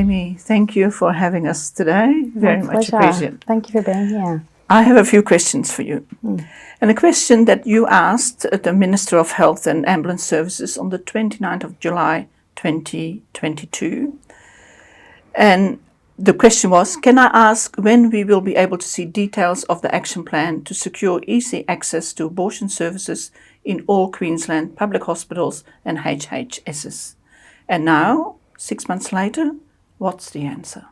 Amy, thank you for having us today. Very much appreciated. Thank you for being here. I have a few questions for you. And a question that you asked the Minister of Health and Ambulance Services on the 29th of July 2022. And the question was, can I ask when we will be able to see details of the action plan to secure easy access to abortion services in all Queensland public hospitals and HHSs? And now, 6 months later, what's the answer?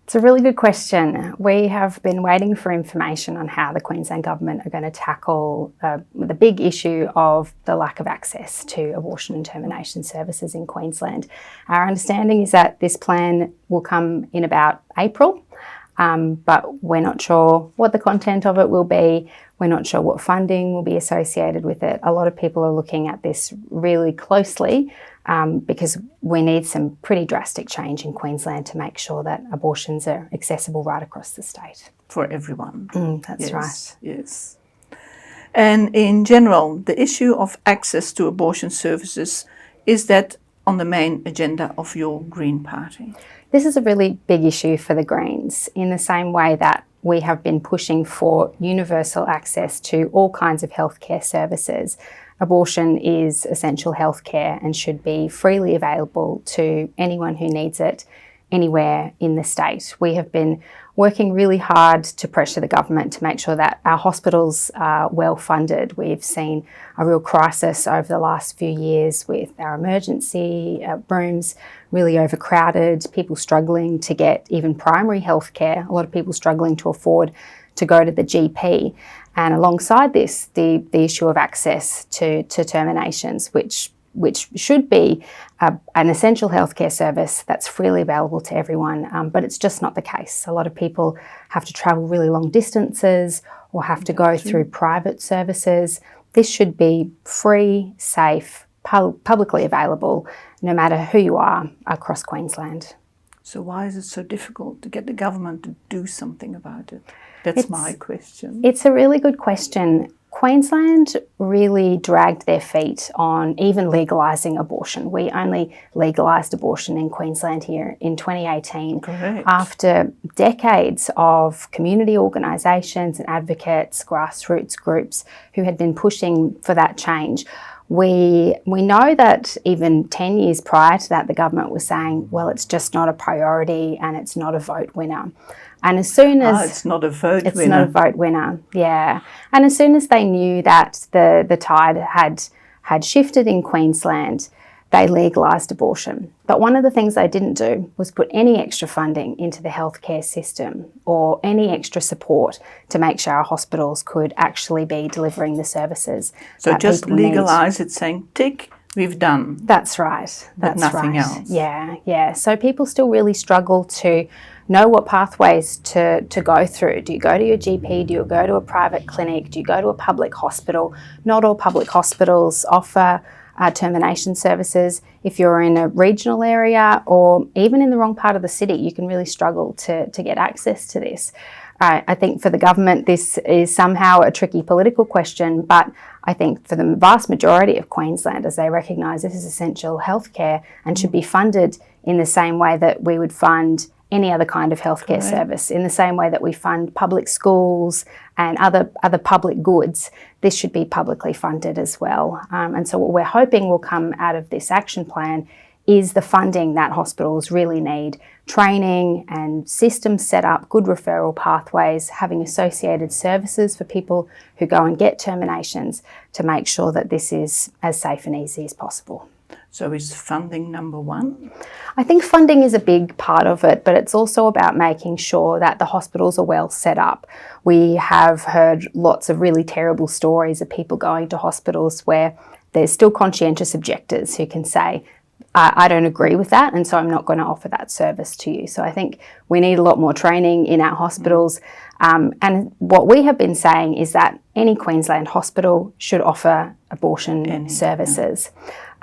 It's a really good question. We have been waiting for information on how the Queensland Government are going to tackle the big issue of the lack of access to abortion and termination services in Queensland. Our understanding is that this plan will come in about April, but we're not sure what the content of it will be. We're not sure what funding will be associated with it. A lot of people are looking at this really closely because we need some pretty drastic change in Queensland to make sure that abortions are accessible right across the state. For everyone. That's right. Yes. And in general, the issue of access to abortion services, is that on the main agenda of your Green Party? This is a really big issue for the Greens, in the same way that we have been pushing for universal access to all kinds of healthcare services. Abortion is essential healthcare and should be freely available to anyone who needs it anywhere in the state. We have been working really hard to pressure the government to make sure that our hospitals are well funded. We've seen a real crisis over the last few years with our emergency rooms really overcrowded, people struggling to get even primary health care, a lot of people struggling to afford to go to the GP. And alongside this, the issue of access to terminations, which should be an essential healthcare service that's freely available to everyone, but it's just not the case. A lot of people have to travel really long distances or have to go through private services. This should be free, safe, publicly available, no matter who you are across Queensland. So why is it so difficult to get the government to do something about it? That's my question. It's a really good question. Queensland really dragged their feet on even legalising abortion. We only legalised abortion in Queensland here in 2018. Correct. After decades of community organisations and advocates, grassroots groups who had been pushing for that change. We know that even 10 years prior to that, the government was saying, well, it's just not a priority and it's not a vote winner. And as soon as... it's not a vote winner. It's not a vote winner, yeah. And as soon as they knew that the tide had shifted in Queensland, they legalised abortion. But one of the things they didn't do was put any extra funding into the healthcare system or any extra support to make sure our hospitals could actually be delivering the services. So just legalise it, saying, tick, we've done. That's right. But nothing else. Yeah. So people still really struggle to know what pathways to go through. Do you go to your GP? Do you go to a private clinic? Do you go to a public hospital? Not all public hospitals offer termination services. If you're in a regional area or even in the wrong part of the city, you can really struggle to get access to this. I think for the government, this is somehow a tricky political question, but I think for the vast majority of Queenslanders, they recognise this is essential healthcare and should be funded in the same way that we would fund any other kind of healthcare service, in the same way that we fund public schools and other public goods. This should be publicly funded as well. And so what we're hoping will come out of this action plan is the funding that hospitals really need, training and systems set up, good referral pathways, having associated services for people who go and get terminations to make sure that this is as safe and easy as possible. So is funding number one? I think funding is a big part of it, but it's also about making sure that the hospitals are well set up. We have heard lots of really terrible stories of people going to hospitals where there's still conscientious objectors who can say, I don't agree with that, and so I'm not going to offer that service to you. So I think we need a lot more training in our hospitals. And what we have been saying is that any Queensland hospital should offer abortion services.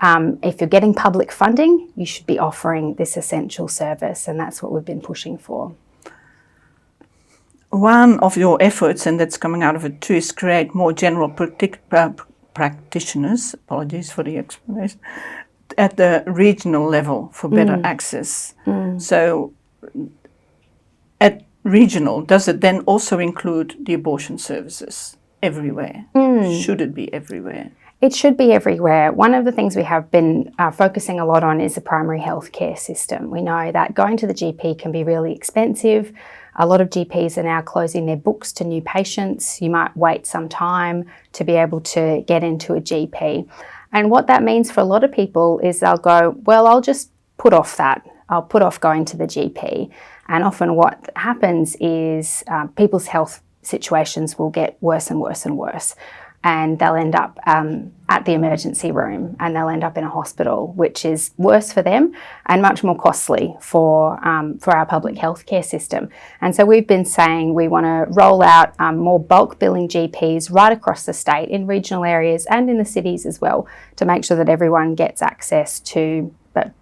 If you're getting public funding, you should be offering this essential service, and that's what we've been pushing for. One of your efforts, and that's coming out of it too, is create more general practitioners, apologies for the explanation, at the regional level for better access. So at regional, does it then also include the abortion services everywhere? Should it be everywhere? It should be everywhere. One of the things we have been focusing a lot on is the primary health care system. We know that going to the GP can be really expensive. A lot of GPs are now closing their books to new patients. You might wait some time to be able to get into a GP. And what that means for a lot of people is they'll go, well, I'll just put off that. I'll put off going to the GP. And often what happens is people's health situations will get worse and worse and worse. And they'll end up at the emergency room, and they'll end up in a hospital, which is worse for them and much more costly for our public healthcare system. And so we've been saying we want to roll out more bulk billing GPs right across the state in regional areas and in the cities as well, to make sure that everyone gets access to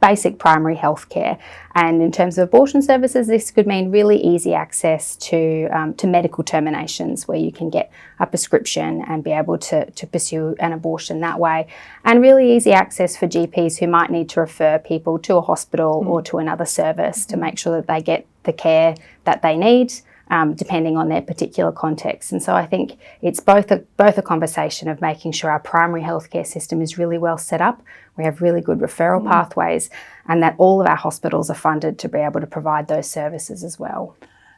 basic primary health care. And in terms of abortion services, this could mean really easy access to medical terminations, where you can get a prescription and be able to pursue an abortion that way. And really easy access for GPs who might need to refer people to a hospital or to another service to make sure that they get the care that they need, depending on their particular context. And so I think it's both a conversation of making sure our primary healthcare system is really well set up, we have really good referral pathways, and that all of our hospitals are funded to be able to provide those services as well.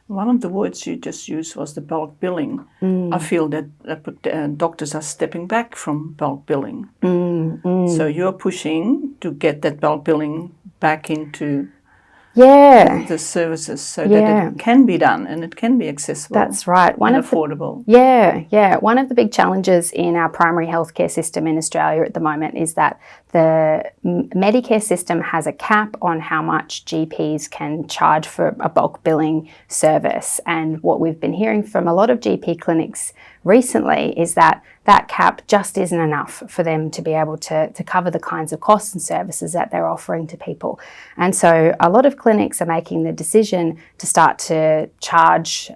One of the words you just used was the bulk billing. I feel that doctors are stepping back from bulk billing. So you're pushing to get that bulk billing back into the services so that it can be done and it can be accessible. That's right. And affordable. One of the big challenges in our primary healthcare system in Australia at the moment is that the Medicare system has a cap on how much GPs can charge for a bulk billing service. And what we've been hearing from a lot of GP clinics recently is that that cap just isn't enough for them to be able to cover the kinds of costs and services that they're offering to people. And so a lot of clinics are making the decision to start to charge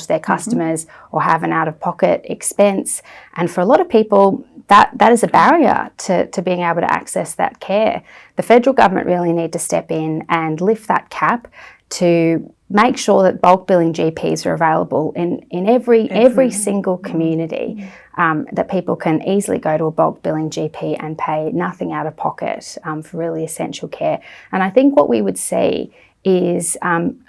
their customers or have an out-of-pocket expense. And for a lot of people, that is a barrier to being able to access that care. The federal government really need to step in and lift that cap to make sure that bulk billing GPs are available in every single community, that people can easily go to a bulk billing GP and pay nothing out of pocket for really essential care. And I think what we would see is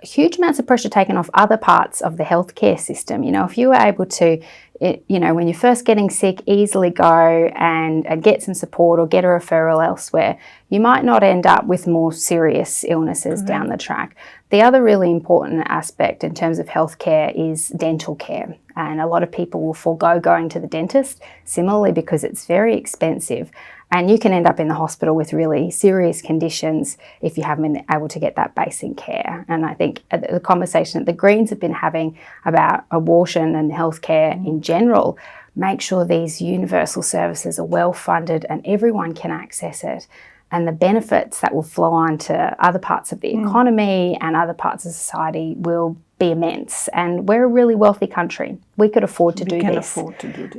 huge amounts of pressure taken off other parts of the healthcare system. You know, if you were able to, when you're first getting sick, easily go and get some support or get a referral elsewhere, you might not end up with more serious illnesses down the track. The other really important aspect in terms of healthcare is dental care. And a lot of people will forego going to the dentist, similarly because it's very expensive. And you can end up in the hospital with really serious conditions if you haven't been able to get that basic care. And I think the conversation that the Greens have been having about abortion and healthcare in general, make sure these universal services are well funded and everyone can access it. And the benefits that will flow on to other parts of the economy and other parts of society will be immense. And we're a really wealthy country. We could afford to do this.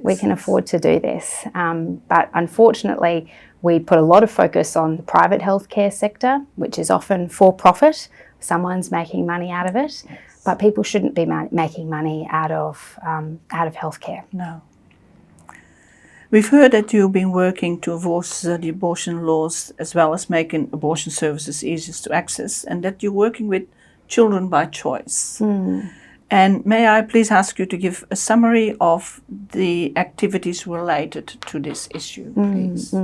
We can afford to do this. But unfortunately, we put a lot of focus on the private healthcare sector, which is often for profit. Someone's making money out of it. But people shouldn't be making money out of healthcare. No. We've heard that you've been working to enforce the abortion laws as well as making abortion services easiest to access, and that you're working with children by choice. And may I please ask you to give a summary of the activities related to this issue, please?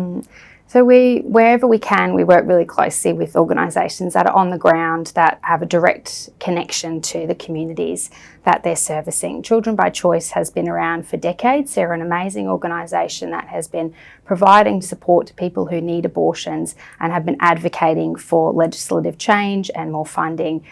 So wherever we can, we work really closely with organisations that are on the ground, that have a direct connection to the communities that they're servicing. Children by Choice has been around for decades. They're an amazing organisation that has been providing support to people who need abortions and have been advocating for legislative change and more funding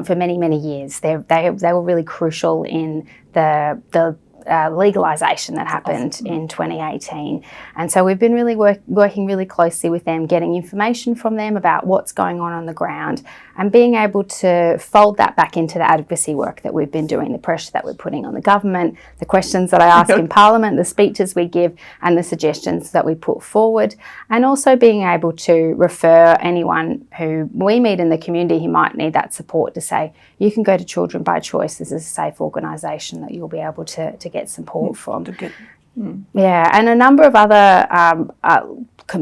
for many, many years. They were really crucial in the legalisation that happened in 2018. And so we've been really working really closely with them, getting information from them about what's going on the ground, and being able to fold that back into the advocacy work that we've been doing, the pressure that we're putting on the government, the questions that I ask in Parliament, the speeches we give, and the suggestions that we put forward, and also being able to refer anyone who we meet in the community who might need that support to say, you can go to Children by Choice. This is a safe organisation that you'll be able to get support from. Yeah, and a number of other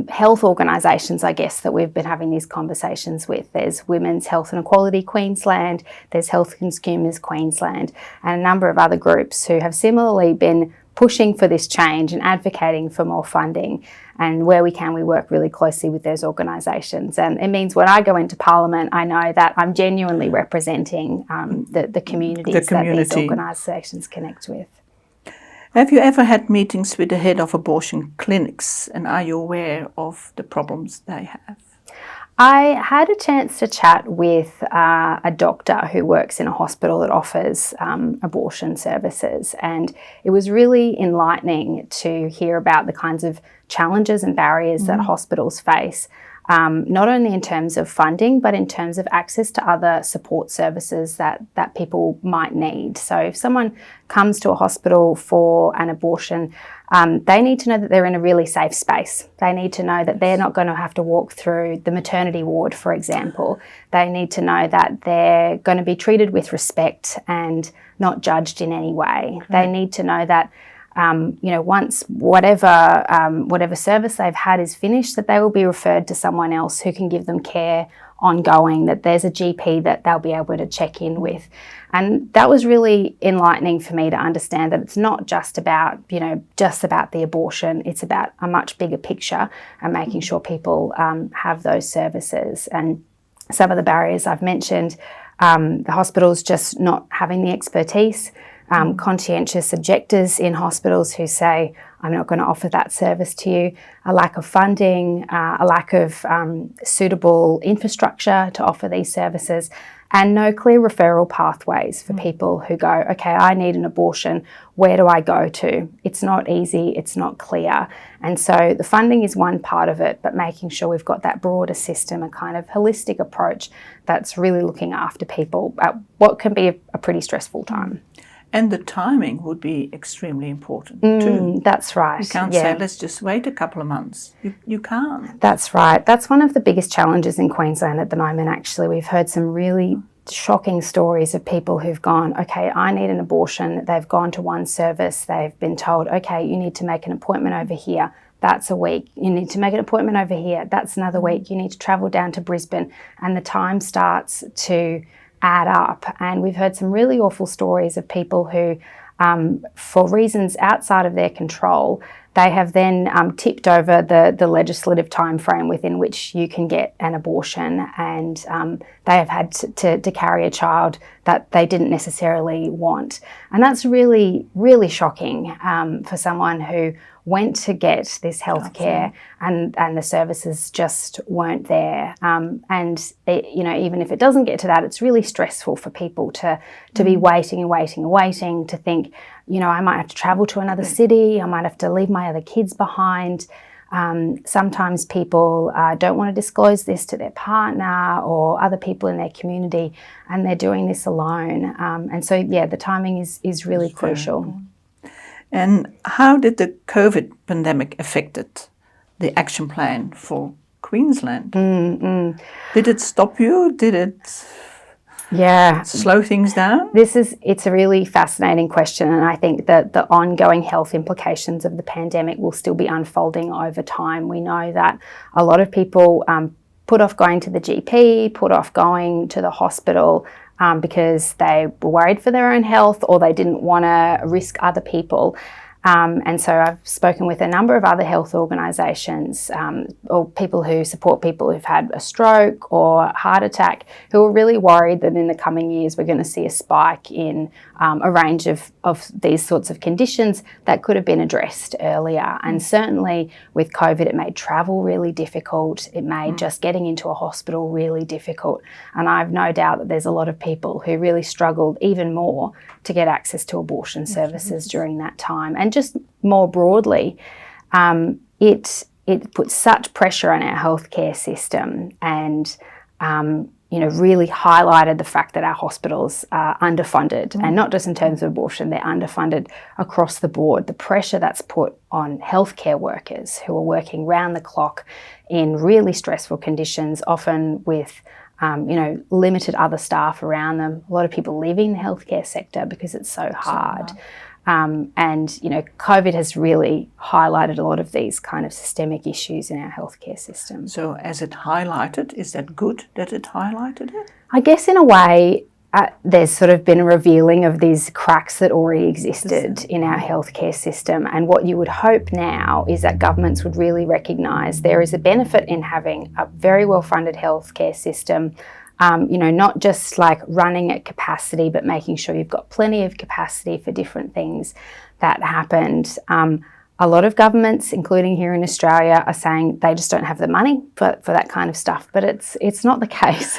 health organisations, I guess, that we've been having these conversations with. There's Women's Health and Equality Queensland, there's Health Consumers Queensland, and a number of other groups who have similarly been pushing for this change and advocating for more funding. And where we can, we work really closely with those organisations. And it means when I go into Parliament, I know that I'm genuinely representing the communities that these organisations connect with. Have you ever had meetings with the head of abortion clinics, and are you aware of the problems they have? I had a chance to chat with a doctor who works in a hospital that offers abortion services, and it was really enlightening to hear about the kinds of challenges and barriers that hospitals face, not only in terms of funding, but in terms of access to other support services that people might need. So if someone comes to a hospital for an abortion, they need to know that they're in a really safe space. They need to know that they're not going to have to walk through the maternity ward, for example. They need to know that they're going to be treated with respect and not judged in any way. They need to know that once whatever service they've had is finished, that they will be referred to someone else who can give them care ongoing, that there's a GP that they'll be able to check in with. And that was really enlightening for me to understand that it's not just about the abortion, it's about a much bigger picture and making sure people have those services. And some of the barriers I've mentioned, the hospitals just not having the expertise, conscientious objectors in hospitals who say, I'm not going to offer that service to you, a lack of funding, a lack of suitable infrastructure to offer these services, and no clear referral pathways for people who go, okay, I need an abortion, where do I go to? It's not easy, it's not clear. And so the funding is one part of it, but making sure we've got that broader system, a kind of holistic approach that's really looking after people at what can be a pretty stressful time. And the timing would be extremely important too. That's right. You can't say, let's just wait a couple of months. You can't. That's right. That's one of the biggest challenges in Queensland at the moment, actually. We've heard some really shocking stories of people who've gone, okay, I need an abortion. They've gone to one service. They've been told, okay, you need to make an appointment over here. That's a week. You need to make an appointment over here. That's another week. You need to travel down to Brisbane. And the time starts to add up. And we've heard some really awful stories of people who, for reasons outside of their control, they have then tipped over the legislative timeframe within which you can get an abortion, and they have had to carry a child that they didn't necessarily want. And that's really, really shocking for someone who went to get this health care and the services just weren't there. And even if it doesn't get to that, it's really stressful for people to be waiting and waiting and waiting, to think, I might have to travel to another city, I might have to leave my other kids behind. Sometimes people don't want to disclose this to their partner or other people in their community, and they're doing this alone. And so, the timing is really crucial. And how did the COVID pandemic affected the action plan for Queensland? Did it stop you? Did it slow things down? It's a really fascinating question, and I think that the ongoing health implications of the pandemic will still be unfolding over time. We know that a lot of people put off going to the GP, put off going to the hospital, because they were worried for their own health or they didn't want to risk other people. And so I've spoken with a number of other health organisations or people who support people who've had a stroke or heart attack, who are really worried that in the coming years we're going to see a spike in a range of these sorts of conditions that could have been addressed earlier. And certainly with COVID, it made travel really difficult. It made just getting into a hospital really difficult. And I've no doubt that there's a lot of people who really struggled even more to get access to abortion services during that time. And just more broadly, it puts such pressure on our healthcare system, and really highlighted the fact that our hospitals are underfunded, and not just in terms of abortion, they're underfunded across the board. The pressure that's put on healthcare workers who are working round the clock in really stressful conditions, often with limited other staff around them. A lot of people leaving the healthcare sector because it's so hard. COVID has really highlighted a lot of these kind of systemic issues in our healthcare system. So as it highlighted, is that good that it highlighted it? I guess in a way, there's sort of been a revealing of these cracks that already existed in our healthcare system. And what you would hope now is that governments would really recognise there is a benefit in having a very well-funded healthcare system, not just like running at capacity, but making sure you've got plenty of capacity for different things that happened. A lot of governments, including here in Australia, are saying they just don't have the money for that kind of stuff, but it's not the case.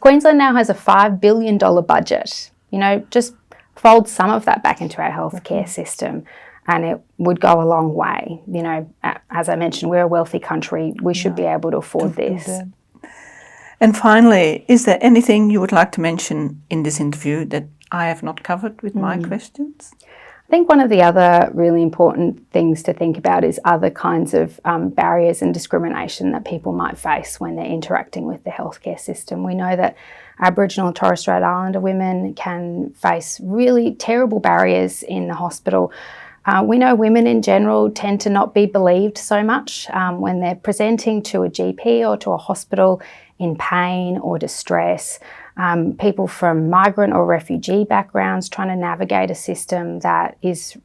Queensland now has a $5 billion budget. Just fold some of that back into our healthcare system and it would go a long way. As I mentioned, we're a wealthy country. We should be able to afford this. And finally, is there anything you would like to mention in this interview that I have not covered with my questions? I think one of the other really important things to think about is other kinds of barriers and discrimination that people might face when they're interacting with the healthcare system. We know that Aboriginal and Torres Strait Islander women can face really terrible barriers in the hospital. We know women in general tend to not be believed so much when they're presenting to a GP or to a hospital in pain or distress. People from migrant or refugee backgrounds trying to navigate a system that is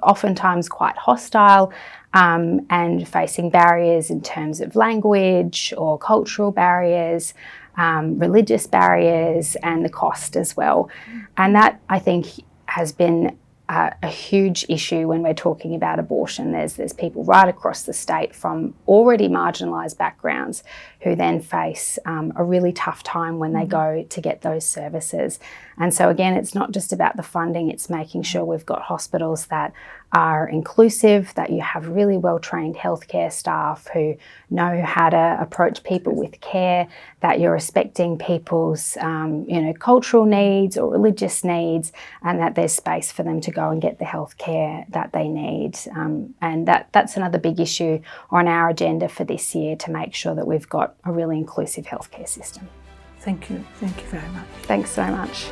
oftentimes quite hostile and facing barriers in terms of language or cultural barriers, religious barriers, and the cost as well. And that, I think, has been a huge issue when we're talking about abortion. There's people right across the state from already marginalised backgrounds who then face a really tough time when they go to get those services. And so again, it's not just about the funding, it's making sure we've got hospitals that are inclusive, that you have really well-trained healthcare staff who know how to approach people with care, that you're respecting people's cultural needs or religious needs, and that there's space for them to go and get the healthcare that they need. And that's another big issue on our agenda for this year, to make sure that we've got a really inclusive healthcare system. Thank you. Thank you very much. Thanks so much.